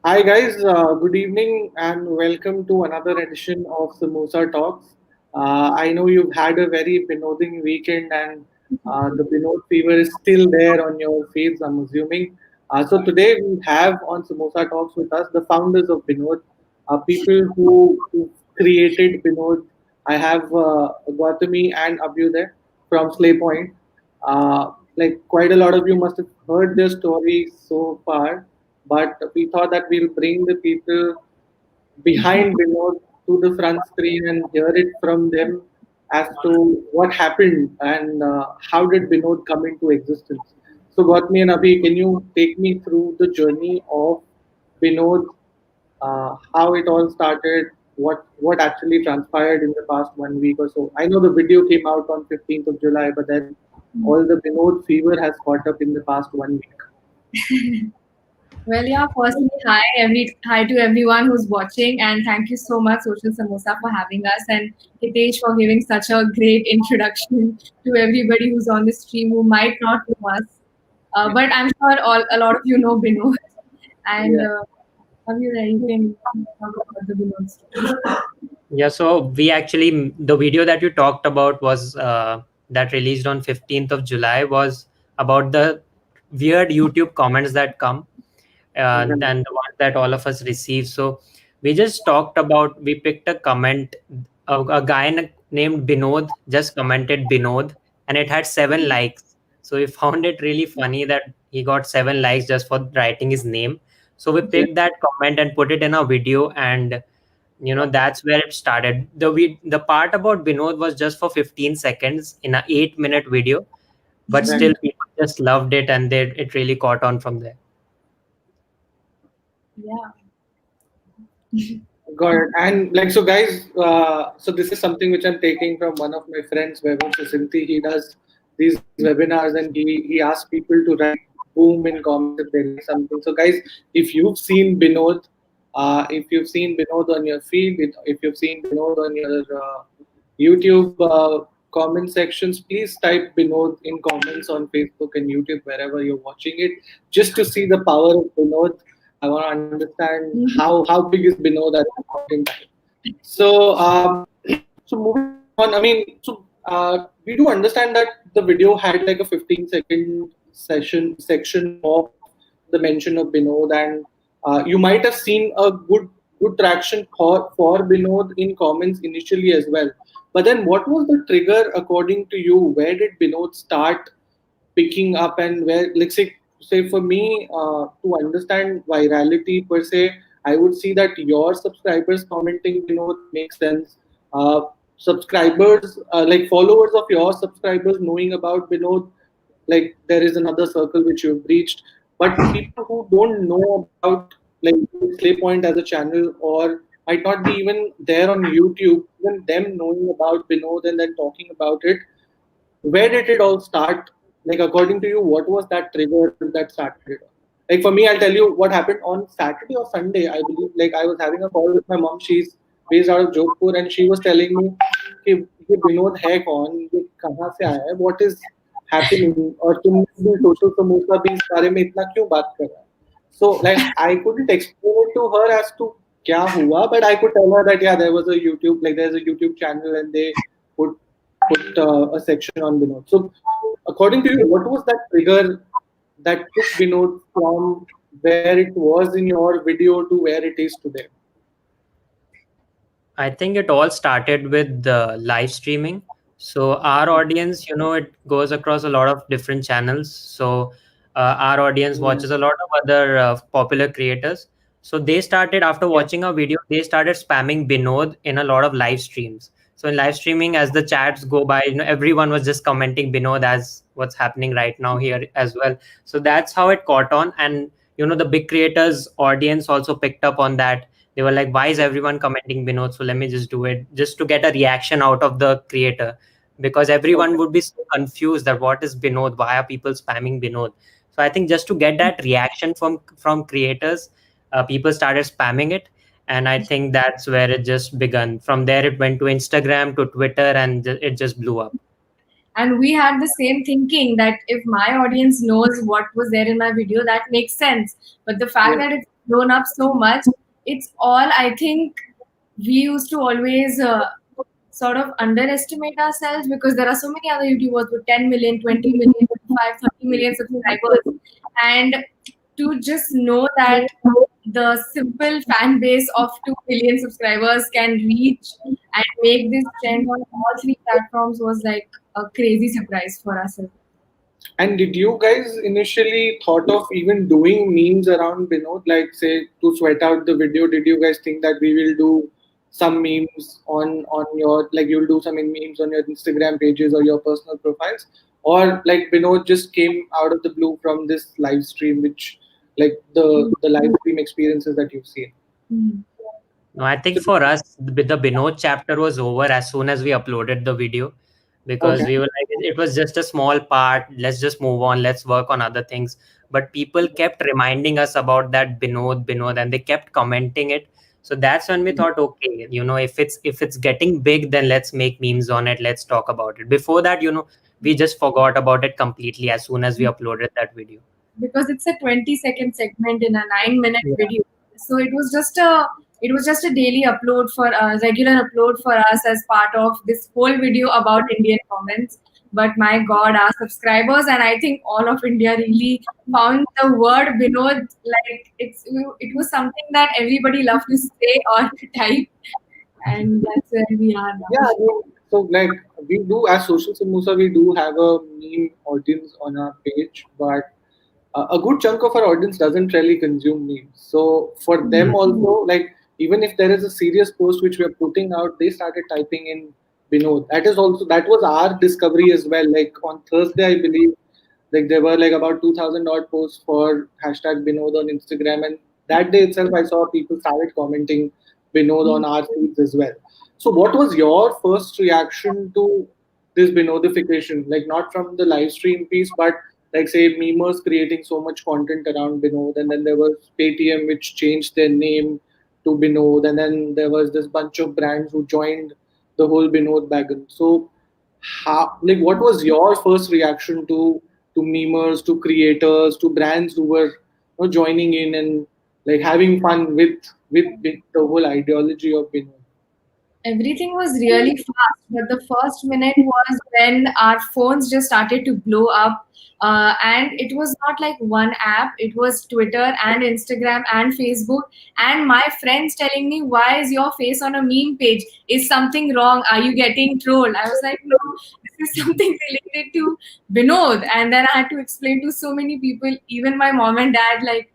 Hi guys, good evening and welcome to another edition of Samosa Talks. I know you've had a very Binoding weekend and the Binod fever is still there on your face, I'm assuming. So today we have on Samosa Talks with us the founders of Binod, people who created Binod. I have Gautami and Abhyuday from Slayy Point. Like quite a lot of you must have heard their story so far, but we thought that we'll bring the people behind Binod to the front screen and hear it from them as to what happened and how did Binod come into existence. So, Gautami and Abhi, can you take me through the journey of Binod, how it all started, what actually transpired in the past 1 week or so? I know the video came out on 15th of July, but then all the Binod fever has caught up in the past 1 week. Well, yeah, firstly, hi to everyone who's watching, and thank you so much, Social Samosa, for having us, and Hitesh for giving such a great introduction to everybody who's on the stream who might not know us. But I'm sure a lot of you know Binod. And Yeah. Abhyuday, you can talk about the Binod story. Yeah, so we actually the video that you talked about was that released on 15th of July was about the weird YouTube comments that come and the ones that all of us receive. So we just talked about we picked a comment. A guy named Binod just commented Binod, and it had 7 likes. So we found it really funny that he got 7 likes just for writing his name. So we Yeah. picked that comment and put it in a video, and that's where it started. The part about Binod was just for 15 seconds in a 8-minute video, but still Exactly. people just loved it, and it really caught on from there. Yeah. Got it. And like so, guys. So this is something which I'm taking from one of my friends, Vaibhav Sasinthi. He does these webinars, and he asks people to write boom in comments if they like something. So, guys, if you've seen Binod, if you've seen Binod on your feed, if you've seen Binod on your YouTube comment sections, please type Binod in comments on Facebook and YouTube wherever you're watching it, just to see the power of Binod. I want to understand how big is Binod at this point in time. So, so moving on. I mean, so we do understand that the video had like a 15-second section of the mention of Binod, and you might have seen a good traction for Binod in comments initially as well. But then, what was the trigger according to you? Where did Binod start picking up, and where, like, say for me, to understand virality per se, I would see that your subscribers commenting makes sense. Subscribers, like followers of your subscribers knowing about Binod, like there is another circle which you've reached. But people who don't know about like Slayy Point as a channel, or might not be even there on YouTube, even them knowing about Binod and then talking about it, where did it all start? Like, according to you, what was that trigger that started it? Like, for me, I'll tell you what happened on Saturday or Sunday, I believe. Like, I was having a call with my mom. She's based out of Jodhpur, and she was telling me, कि ये विनोद है कौन, ये कहाँ से आया है, what is happening, और तुम भी सोशल समोसा भी इस बारे में इतना क्यों बात कर रहा है? So, like, I couldn't explain it to her as to क्या हुआ, but I could tell her that yeah, there was a YouTube, like there's a YouTube channel, and they put a section on Binod. So, according to you, what was that trigger that took Binod from where it was in your video to where it is today? I think it all started with live streaming. So our audience, it goes across a lot of different channels. So our audience watches a lot of other popular creators. So they started, after Yeah. watching our video, they started spamming Binod in a lot of live streams. So in live streaming, as the chats go by, everyone was just commenting Binod as what's happening right now here as well. So that's how it caught on. And, the big creators audience also picked up on that. They were like, why is everyone commenting Binod? So let me just do it just to get a reaction out of the creator, because everyone Okay. would be so confused that what is Binod? Why are people spamming Binod? So I think just to get that reaction from creators, people started spamming it. And I think that's where it just began. From there, it went to Instagram, to Twitter, and it just blew up. And we had the same thinking that if my audience knows what was there in my video, that makes sense. But the fact Yeah. that it's blown up so much. It's all, I think, we used to always sort of underestimate ourselves, because there are so many other YouTubers with 10 million, 20 million, 25, 30 million subscribers. And to just know that the simple fan base of 2 billion subscribers can reach and make this trend on all three platforms was like a crazy surprise for us. And did you guys initially thought of even doing memes around Binod, like say to sweat out the video? Did you guys think that we will do some memes on your, like you'll do some memes on your Instagram pages or your personal profiles, or like Binod just came out of the blue from this live stream, which like the live stream experiences that you've seen? Mhm. No, I think for us, the BINOD chapter was over as soon as we uploaded the video, because Okay. we were like, it was just a small part. Let's just move on. Let's work on other things. But people kept reminding us about that BINOD, and they kept commenting it. So that's when we thought, okay, if it's getting big, then let's make memes on it. Let's talk about it. Before that, we just forgot about it completely as soon as we uploaded that video. Because it's a 20-second segment in a 9-minute video. So it was just a daily upload for a regular upload for us as part of this whole video about Indian comments. But my God, our subscribers and I think all of India really found the word Binod like it was something that everybody loved to say or to type, and that's where we are Yeah, now. I mean, so like we do as Social Samosa, we do have a meme audience on our page, but a good chunk of our audience doesn't really consume memes. So for them also, like even if there is a serious post which we are putting out, they started typing in Binod. That was our discovery as well. Like on Thursday, I believe, like there were like about 2,000 odd posts for hashtag Binod on Instagram, and that day itself, I saw people started commenting Binod on our feeds as well. So what was your first reaction to this Binodification? Like not from the live stream piece, but like say memers creating so much content around Binod, and then there was Paytm which changed their name to Binod, and then there was this bunch of brands who joined the whole Binod wagon. So how, like what was your first reaction to memers, to creators, to brands who were joining in and like having fun with the whole ideology of Binod? Everything was really fast, but the first minute was when our phones just started to blow up. And it was not like one app, it was Twitter and Instagram and Facebook. And my friends telling me, why is your face on a meme page? Is something wrong? Are you getting trolled? I was like, no, this is something related to Binod. And then I had to explain to so many people, even my mom and dad, like,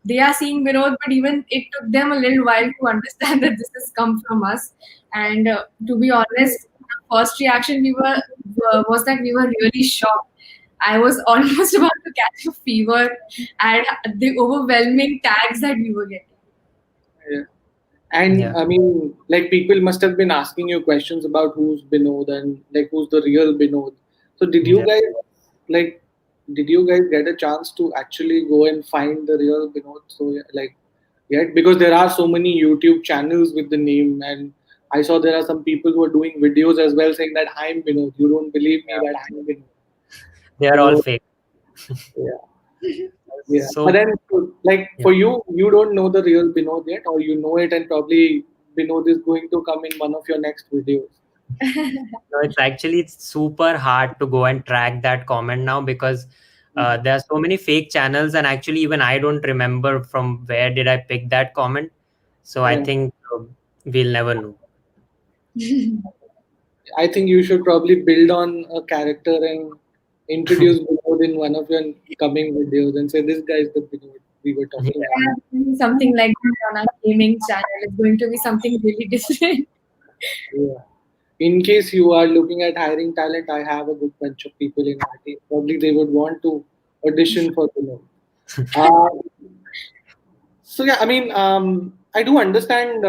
they are seeing Vinod, but even it took them a little while to understand that this has come from us. And to be honest, the first reaction was that we were really shocked. I was almost about to catch a fever at the overwhelming tags that we were getting. Yeah. And Yeah. I mean, like people must have been asking you questions about who's Binod and like who's the real Binod. So Yeah. like did you guys get a chance to actually go and find the real Binod? So yeah, like yet because there are so many YouTube channels with the name, and I saw there are some people who are doing videos as well saying that I'm Binod. You don't believe me that I'm Binod. They are all So fake. yeah. Yeah, but So then like yeah. for you, you don't know the real Binod yet, or you know it, and probably Binod is going to come in one of your next videos. No, it's super hard to go and track that comment now, because there are so many fake channels, and actually even I don't remember from where did I pick that comment. So I Yeah, think we'll never know. I think you should probably build on a character and introduce Binod in one of your coming videos and say this guy is the Binod we were talking about. Yeah, doing something like that on our gaming channel. It's going to be something really different. Yeah. In case you are looking at hiring talent, I have a good bunch of people in our team. Probably they would want to audition for Binod. Uh, so yeah, I mean, I do understand.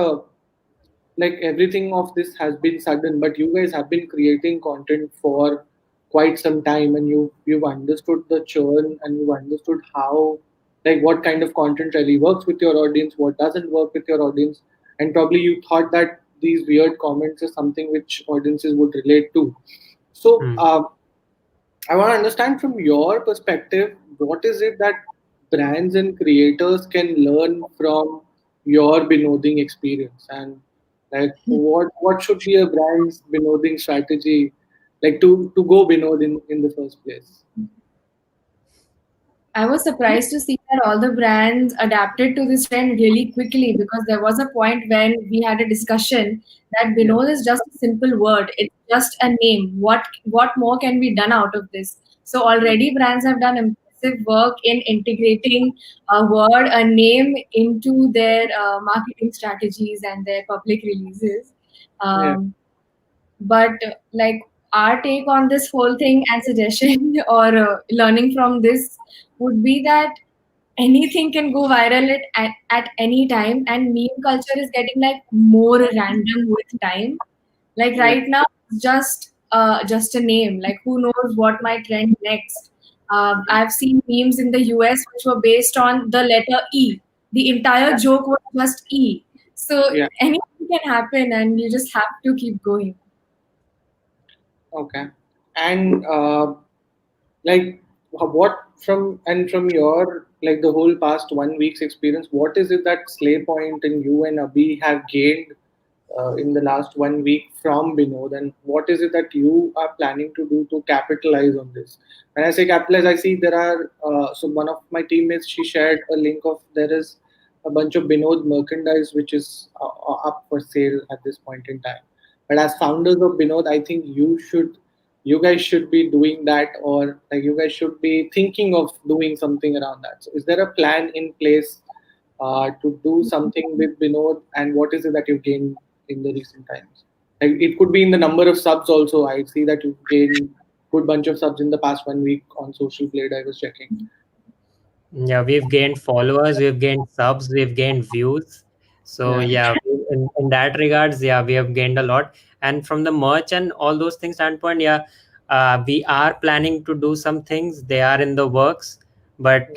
Like everything of this has been sudden, but you guys have been creating content for quite some time, and you've understood the churn, and you've understood how, like what kind of content really works with your audience, what doesn't work with your audience, and probably you thought that these weird comments is something which audiences would relate to. So Hmm. I want to understand from your perspective, what is it that brands and creators can learn from your binoding experience, and like what should be a brand's binoding strategy, like to go binod in the first place? I was surprised to see that all the brands adapted to this trend really quickly, because there was a point when we had a discussion that Yeah, Binod is just a simple word. It's just a name. What more can be done out of this? So already brands have done impressive work in integrating a word, a name into their marketing strategies and their public releases. yeah, Um, but like, our take on this whole thing and suggestion or learning from this would be that anything can go viral at any time, and meme culture is getting like more random with time. Like yeah, right now, it's just a name. Like, who knows what might trend next? I've seen memes in the US which were based on the letter E. The entire joke was just E. So yeah. anything can happen, and you just have to keep going. Okay. And like what from your like the whole past 1 week's experience, what is it that Slay Point and you and Abhi have gained in the last 1 week from Binod, and what is it that you are planning to do to capitalize on this? When I say capitalize, I see there are so one of my teammates, she shared a link of there is a bunch of Binod merchandise which is up for sale at this point in time. But as founders of Binod, I think you guys should be doing that, or like you guys should be thinking of doing something around that. So is there a plan in place to do something with Binod, and what is it that you've gained in the recent times? Like it could be in the number of subs also. I see that you've gained good bunch of subs in the past 1 week on Social Blade. I was checking. Yeah, we've gained followers, we've gained subs, we've gained views. So Yeah, yeah, in that regards, yeah, we have gained a lot. And from the merch and all those things standpoint, yeah, we are planning to do some things. They are in the works, but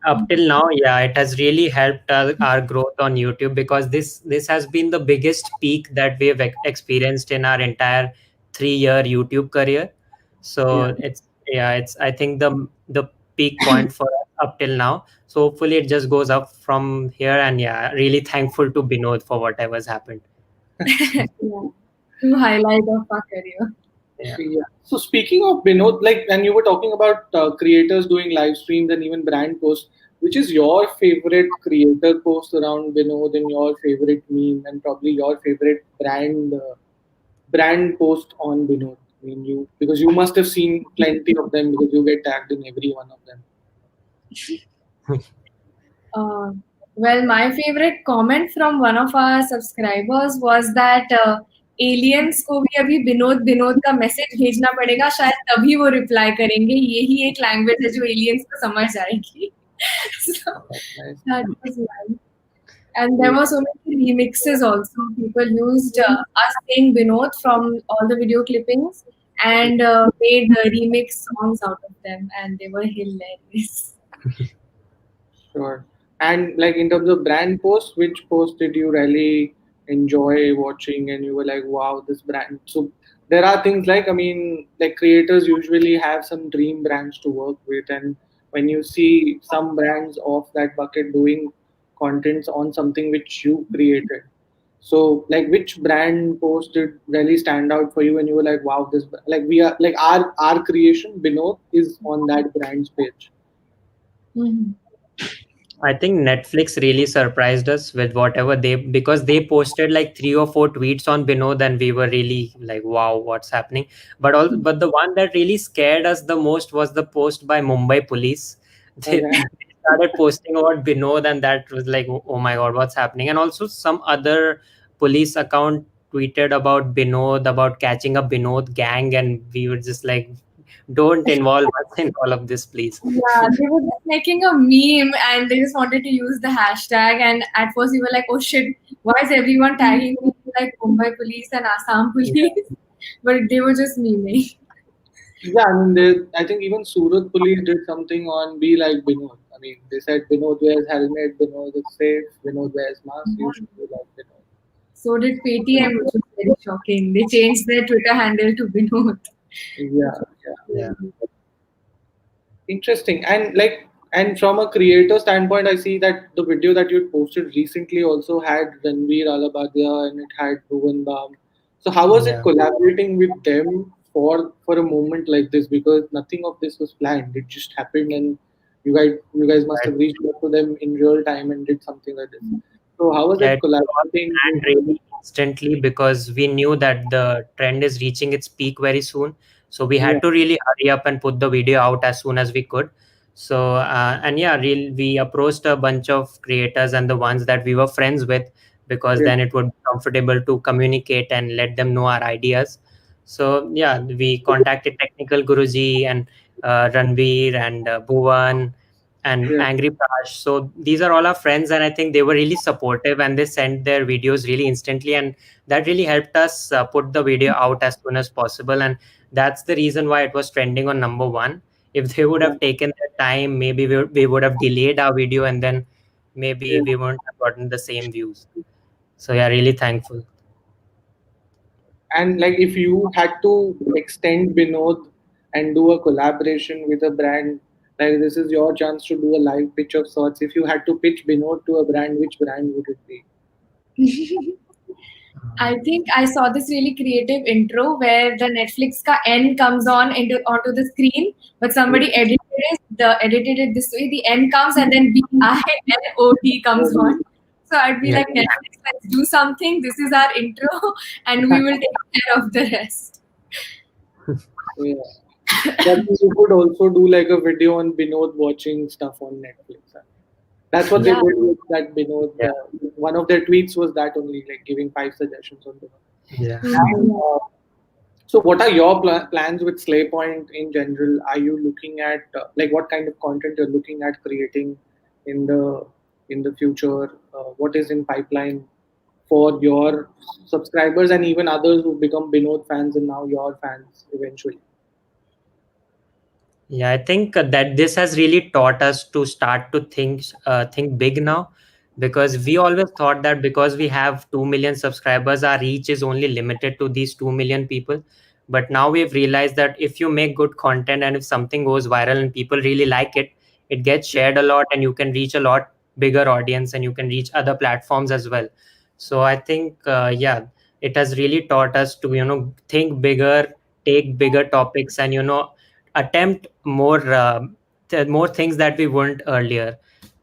up till now, yeah, it has really helped our growth on YouTube, because this has been the biggest peak that we have experienced in our entire 3 year YouTube career. yeah. So it's, yeah, it's, I think the peak point for us up till now. So hopefully it just goes up from here. And yeah, really thankful to Binod for whatever's happened. Yeah. To highlight of our career. Yeah. Yeah. So speaking of Binod, like, and you were talking about creators doing live streams and even brand posts. Which is your favorite creator post around Binod, and your favorite meme, and probably your favorite brand post on Binod? I mean, you because you must have seen plenty of them because you get tagged in every one of them. Uh, well, my favorite comment from one of our subscribers was that aliens को भी अभी विनोद विनोद का message भेजना पड़ेगा, शायद तभी वो reply करेंगे, यही एक लैंग्वेज है जो एलियंस को समझ जाएगी. So Nice. that was nice. And there were so many remixes also. People used us saying Vinod from all the video clippings and made remix songs out of them, and they were hilarious. Sure. And like in terms of brand posts, which post did you really enjoy watching and you were like, wow, this brand? So there are things like, I mean, like creators usually have some dream brands to work with. And when you see some brands of that bucket doing contents on something which you created, so like which brand post did really stand out for you and you were like, wow, this, like we are, like our creation, Binod, is on that brand's page. Mhm. I think Netflix really surprised us with whatever they, because they posted like 3 or 4 tweets on Binod, and we were really like, wow, what's happening? But the one that really scared us the most was the post by Mumbai police. Okay. They started posting about Binod, and that was like, oh my god, what's happening? And also some other police account tweeted about Binod, about catching a Binod gang, and we were just like, don't involve us in all of this, please. Yeah, they were just making a meme and they just wanted to use the hashtag. And at first, we were like, oh shit, why is everyone tagging me like Mumbai police and Assam police? But they were just memeing. Yeah, I mean, I think even Surat police did something on Be Like Binod. I mean, they said Binod wears helmet, Binod is safe, Binod wears mask, you should be like Binod. So did Paytm, which was very shocking. They changed their Twitter handle to Vinod. Yeah, yeah. Yeah. Interesting. And like, And from a creator standpoint, I see that the video that you posted recently also had Ranveer Alabadia and it had Bhuvan Bam. So how was it Yeah. collaborating with them for a moment like this? Because nothing of this was planned. It just happened, and you guys must have reached out to them in real time and did something like this. So how was Yeah, it it was all collaborating with planned really instantly because we knew that the trend is reaching its peak very soon. So we yeah, had to really hurry up and put the video out as soon as we could. So and yeah, we approached a bunch of creators and the ones that we were friends with, because yeah, then it would be comfortable to communicate and let them know our ideas. So yeah, we contacted Technical Guruji and Ranveer and Bhuvan and yeah, Angry Prash. So these are all our friends, and I think they were really supportive and they sent their videos really instantly, and that really helped us put the video out as soon as possible. And that's the reason why it was trending on number one. If they would yeah, have taken their time, maybe we would have delayed our video, and then maybe yeah. we wouldn't have gotten the same views. So yeah, really thankful. And like if you had to extend Binod and do a collaboration with a brand, like this is your chance to do a live pitch of sorts. If you had to pitch Binod to a brand, which brand would it be? I think I saw this really creative intro where the Netflix ka N comes on into onto the screen, but Yeah. somebody edited it this way. The N comes and then BINOD comes on. So I'd be Yeah. like, Netflix, let's do something. This is our intro, and we will take care of the rest. Yeah. But you could also do like a video on Binod watching stuff on Netflix. That's what they Yeah. did with that Binod. Yeah. One of their tweets was that only, like giving 5 suggestions on Binod. Yeah. And, Mhm. so, what are your plans with Slayy Point in general? Are you looking at like what kind of content you're looking at creating in the future? What is in pipeline for your subscribers and even others who become Binod fans and now your fans eventually? Yeah, I think that this has really taught us to start to think big now, because we always thought that because we have 2 million subscribers, our reach is only limited to these 2 million people. But now we've realized that if you make good content and if something goes viral and people really like it, it gets shared a lot and you can reach a lot bigger audience and you can reach other platforms as well. So I think yeah, it has really taught us to think bigger, take bigger topics, and attempt more things that we weren't earlier.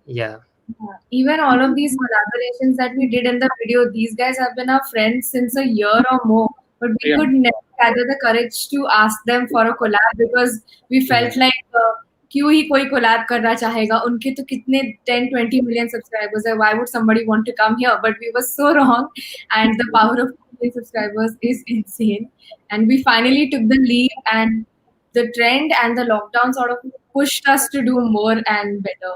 Yeah. Yeah. Even all of these collaborations that we did in the video, these guys have been our friends since a year or more, but we Yeah, could never gather the courage to ask them for a collab because we Yeah. felt like क्यों ही कोई collab करना चाहेगा उनके तो कितने 10-20 million subscribers है, why would somebody want to come here, but we were so wrong, and the power of 2 million subscribers is insane, and we finally took the leap, and the trend and the lockdown sort of pushed us to do more and better.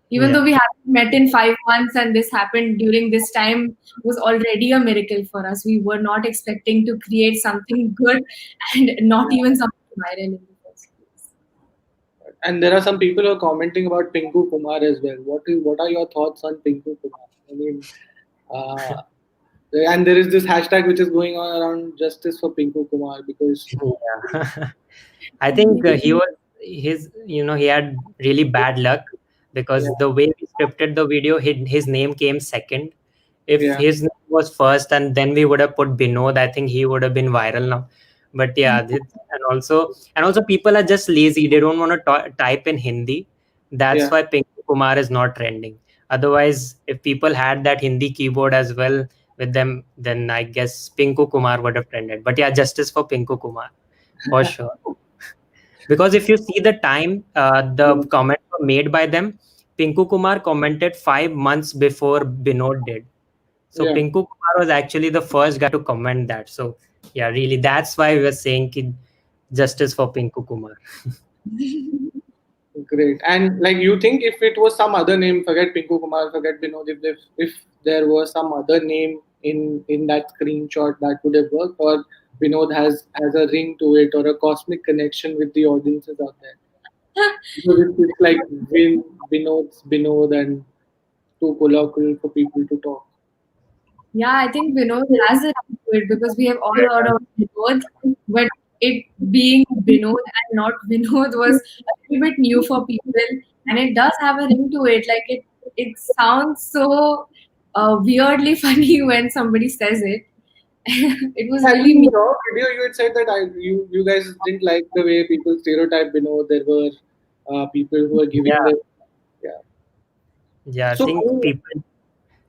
Even though Yeah. we haven't met in 5 months and this happened during this time was already a miracle for us. We were not expecting to create something good and not even something viral in the first place. and there are some people who are commenting about Pinku Kumar as well. What are your thoughts on Pinku Kumar? I mean, uh, and there is this hashtag which is going on around justice for Pinku Kumar because Yeah. I think he had really bad luck, yeah, because the way we scripted the video, his name came second. If yeah, his name was first and then we would have put Binod, I think he would have been viral now. But yeah, and also people are just lazy. They don't want to type in Hindi. That's yeah. why Pinku Kumar is not trending. Otherwise, if people had that Hindi keyboard as well with them, then I guess Pinku Kumar would have trended. But yeah, justice for Pinku Kumar for sure. Because if you see the time the comments were made by them, Pinku Kumar commented 5 months before Binod did. So Yeah. Pinku Kumar was actually the first guy to comment that. So yeah, really, that's why we were saying justice for Pinku Kumar. Great. And like you think if it was some other name, forget Pinku Kumar, forget Binod, if there was some other name in that screenshot that would have worked, or Binod has a ring to it or a cosmic connection with the audiences out there. Because it's like Binod's Binod and too colloquial for people to talk. Yeah, I think Vinod has a ring to it because we have all heard of Vinod, but it being Vinod and not Vinod was a little bit new for people. and it does have a ring to it. Like it sounds so weirdly funny when somebody says it. It was I really think me. in your video you had said that you guys didn't like the way people stereotype Binod. There were people who were giving Yeah, the yeah. yeah. I So think people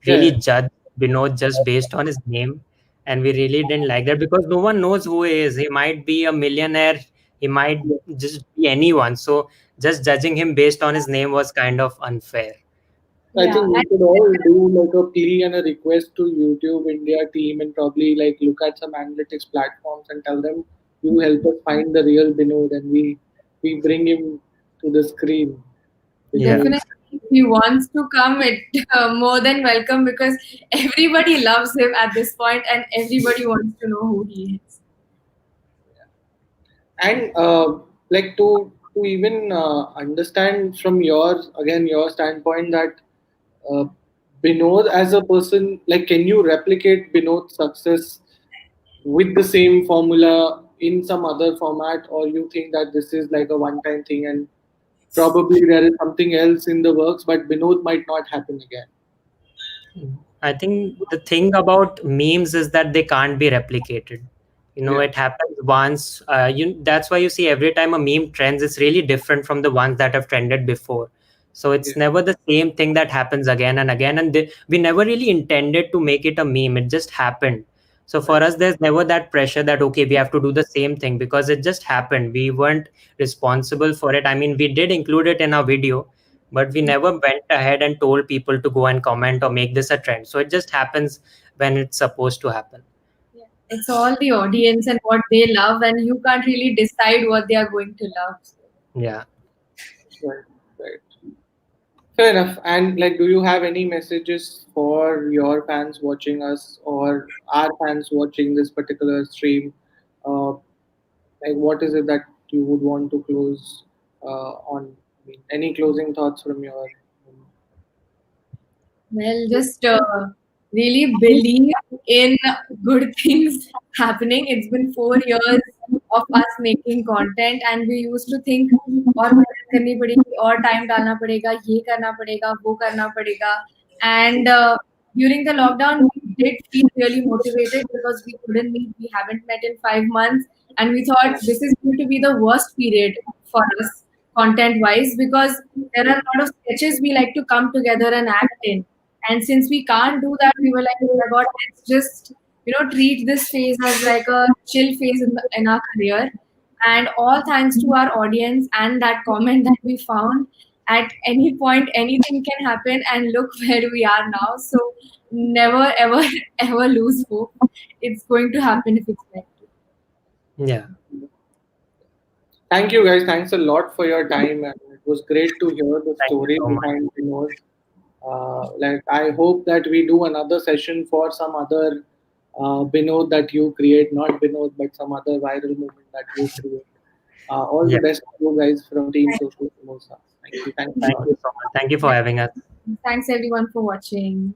really yeah, judge Binod just based on his name, and we really didn't like that because no one knows who he is. He might be a millionaire, he might yeah. just be anyone. So just judging him based on his name was kind of unfair. I Yeah, think we should all do like a plea and a request to YouTube India team and probably like look at some analytics platforms and tell them you help us find the real Binod and we bring him to the screen Yeah, because definitely. If he wants to come, it more than welcome, because everybody loves him at this point, and everybody wants to know who he is. and like to even understand from your standpoint that uh, Binod as a person, like can you replicate Binod's success with the same formula in some other format, or you think that this is like a one-time thing and probably there is something else in the works, but Binod might not happen again. I think the thing about memes is that they can't be replicated. You know, Yeah, it happens once. That's why you see every time a meme trends, it's really different from the ones that have trended before. So yeah, it's never the same thing that happens again and again. And we never really intended to make it a meme. It just happened. So for right. us, there's never that pressure that okay, we have to do the same thing because it just happened. We weren't responsible for it. I mean, we did include it in our video, but we never went ahead and told people to go and comment or make this a trend. So it just happens when it's supposed to happen. Yeah. It's all the audience and what they love, and you can't really decide what they are going to love. Yeah. Right, right. Fair enough. And like, do you have any messages for your fans watching us or our fans watching this particular stream? Uh, like, what is it that you would want to close on? I mean, any closing thoughts from your? Well, just really believe in good things happening. It's been 4 years of us making content, and we used to think और मेहनत करनी पड़ेगी और time डालना पड़ेगा, ये करना पड़ेगा, वो करना पड़ेगा. And during the lockdown, we did feel really motivated because we couldn't meet. We haven't met in 5 months, and we thought this is going to be the worst period for us content wise, because there are a lot of sketches we like to come together and act in. And since we can't do that, we were like, oh my God, let's just, treat this phase as like a chill phase in our career. And all thanks to our audience and that comment that we found. At any point, anything can happen, and look where we are now. So never, ever, ever lose hope. It's going to happen if it's meant to. Yeah. Thank you, guys. Thanks a lot for your time, and it was great to hear the Thank you story so much. behind Vinod. Like, I hope that we do another session for some other Binod that you create, not Binod, but some other viral movement that you create. All Yeah. the best to you guys from Team Social Samosa. Thank you. Thank you. Thank you so much. Thank you for having us. Thanks everyone for watching.